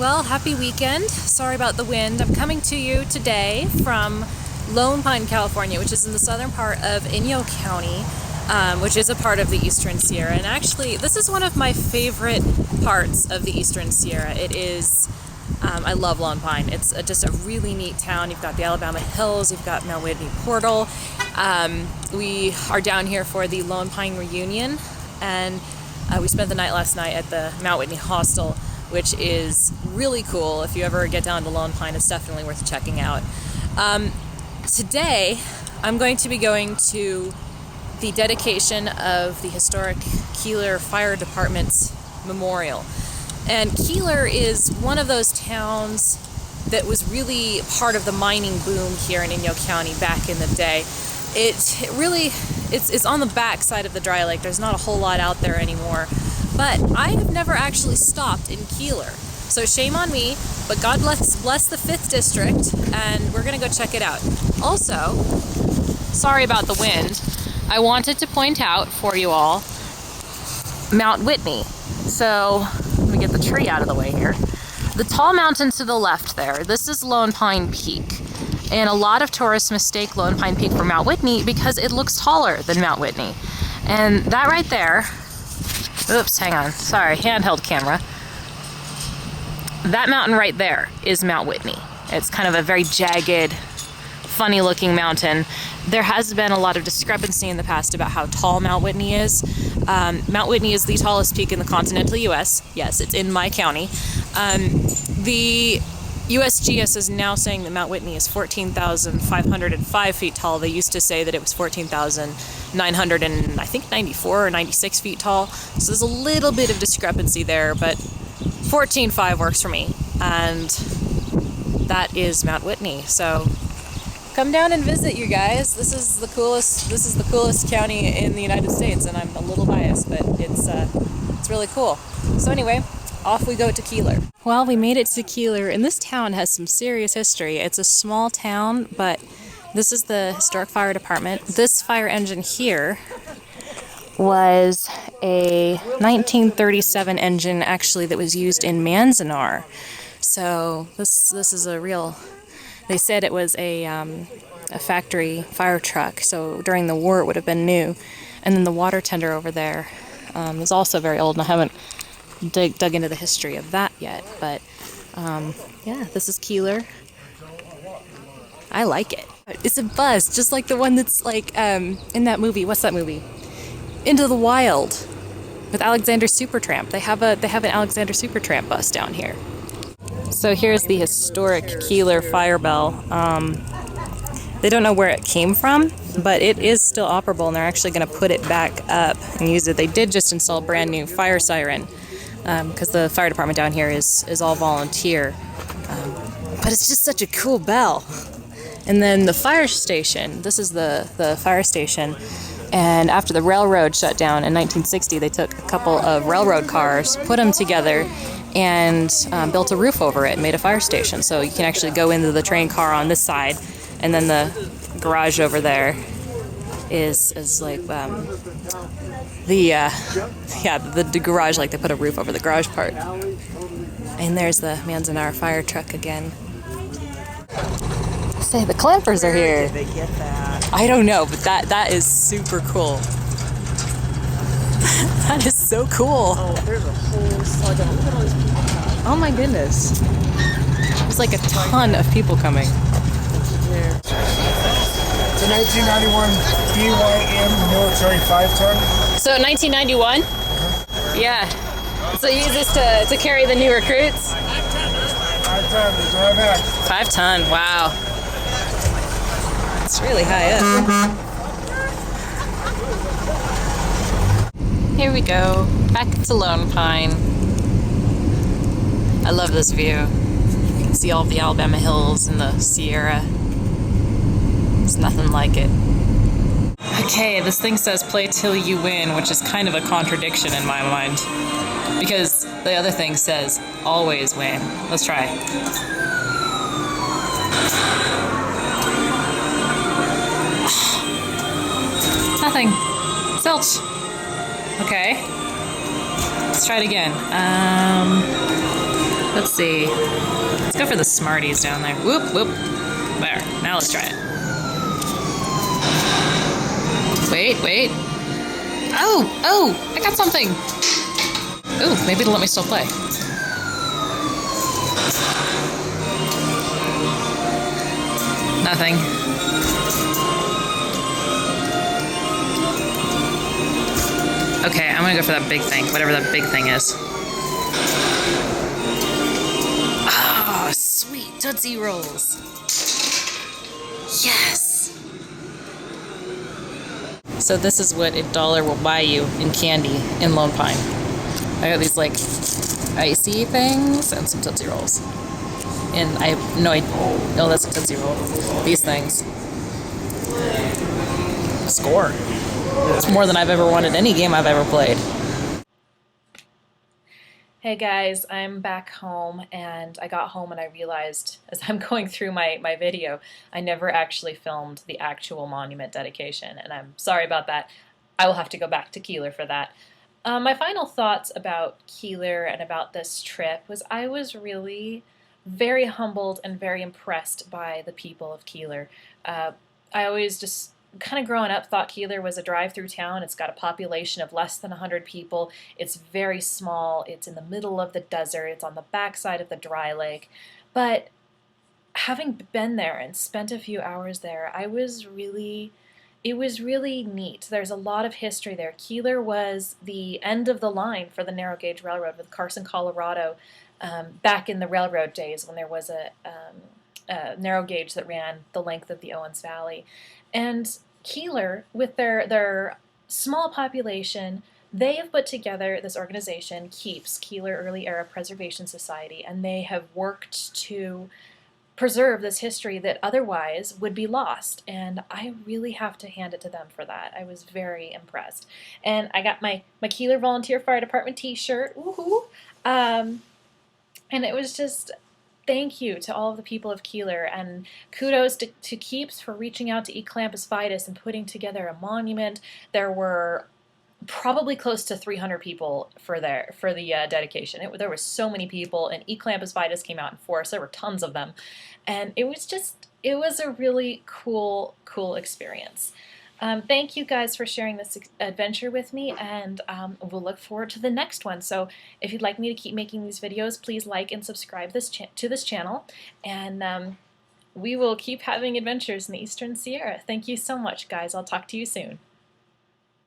Well, happy weekend. Sorry about the wind. I'm coming to you today from Lone Pine, California, which is in the southern part of Inyo County, which is a part of the Eastern Sierra. And actually, this is one of my favorite parts of the Eastern Sierra. It is, I love Lone Pine. It's just a really neat town. You've got the Alabama Hills, you've got Mount Whitney Portal. We are down here for the Lone Pine reunion, and we spent the night last night at the Mount Whitney Hostel, which is really cool. If you ever get down to Lone Pine, it's definitely worth checking out. Today, I'm going to be going to the dedication of the historic Keeler Fire Department's memorial. And Keeler is one of those towns that was really part of the mining boom here in Inyo County back in the day. It's on the back side of the dry lake. There's not a whole lot out there anymore. But I have never actually stopped in Keeler. So shame on me, but God bless the 5th District, and we're gonna go check it out. Also, sorry about the wind, I wanted to point out for you all Mount Whitney. So, let me get the tree out of the way here. The tall mountain to the left there, this is Lone Pine Peak. And a lot of tourists mistake Lone Pine Peak for Mount Whitney because it looks taller than Mount Whitney. And that right there, oops, hang on, sorry, handheld camera. That mountain right there is Mount Whitney. It's kind of a very jagged, funny looking mountain. There has been a lot of discrepancy in the past about how tall Mount Whitney is. Mount Whitney is the tallest peak in the continental US. Yes, it's in my county. The USGS is now saying that Mount Whitney is 14,505 feet tall. They used to say that it was 14,900 and I think 94 or 96 feet tall. So there's a little bit of discrepancy there, but 14.5 works for me. And that is Mount Whitney. So come down and visit, you guys. This is the coolest county in the United States, and I'm a little biased, but it's really cool. So anyway, off we go to Keeler. Well, we made it to Keeler, and this town has some serious history. It's a small town, but this is the historic fire department. This fire engine here was a 1937 engine, actually, that was used in Manzanar. So this is a real. They said it was a factory fire truck. So during the war, it would have been new. And then the water tender over there is also very old, and I haven't dug into the history of that yet. But yeah, this is Keeler. I like it. It's a bus, just like the one that's like in that movie. What's that movie? Into the Wild with Alexander Supertramp. They have an Alexander Supertramp bus down here. So here's the historic Keeler fire bell. They don't know where it came from, but it is still operable, and they're actually going to put it back up and use it. They did just install a brand new fire siren because the fire department down here is all volunteer. But it's just such a cool bell. And then the fire station, this is the fire station. And after the railroad shut down in 1960, they took a couple of railroad cars, put them together, and built a roof over it and made a fire station. So you can actually go into the train car on this side, and then the garage over there is like the garage, like they put a roof over the garage part. And there's the Manzanar fire truck again. Say the clampers are here. Did they get that? I don't know, but that is super cool. That is so cool. Oh, there's a whole slug of them. Look at all these people. Oh my goodness. There's like a ton of people coming. It's a 1991 BYM military 5-ton. So 1991? Yeah. So you use this to carry the new recruits? 5-ton, there's our back. 5-ton, wow. It's really high up. Here we go, back to Lone Pine. I love this view. You can see all the Alabama Hills and the Sierra. There's nothing like it. Okay, this thing says play till you win, which is kind of a contradiction in my mind. Because the other thing says always win. Let's try. Nothing. Zilch. Okay. Let's try it again. Let's see. Let's go for the Smarties down there. Whoop, whoop. There. Now let's try it. Wait, wait. Oh, I got something. Oh, maybe it'll let me still play. Nothing. Okay, I'm gonna go for that big thing, whatever that big thing is. Ah, oh, sweet Tootsie Rolls. Yes. So this is what $1 will buy you in candy in Lone Pine. I got these like icy things and some Tootsie Rolls. And I have no idea. Oh, that's a Tootsie Roll. These things. Score. It's more than I've ever won at any game I've ever played. Hey guys, I'm back home, and I got home and I realized as I'm going through my video, I never actually filmed the actual monument dedication, and I'm sorry about that. I will have to go back to Keeler for that. My final thoughts about Keeler and about this trip was I was really very humbled and very impressed by the people of Keeler. I always just kind of growing up thought Keeler was a drive-through town. It's got a population of less than 100 people. It's very small. It's in the middle of the desert. It's on the backside of the dry lake. But having been there and spent a few hours there, it was really neat. There's a lot of history there. Keeler was the end of the line for the narrow gauge railroad with Carson, Colorado, back in the railroad days when there was a narrow gauge that ran the length of the Owens Valley. And Keeler, with their small population, they have put together this organization, KEEPS, Keeler Early Era Preservation Society, and they have worked to preserve this history that otherwise would be lost. And I really have to hand it to them for that. I was very impressed. And I got my Keeler Volunteer Fire Department t-shirt, woohoo! And it was just... Thank you to all of the people of Keeler, and kudos to Keeps for reaching out to Eclampus Vitus and putting together a monument. There were probably close to 300 people for the dedication. There were so many people, and Eclampus Vitus came out in force. There were tons of them, and it was a really cool experience. Thank you guys for sharing this adventure with me, and we'll look forward to the next one. So if you'd like me to keep making these videos, please like and subscribe to this channel, and we will keep having adventures in the Eastern Sierra. Thank you so much, guys. I'll talk to you soon.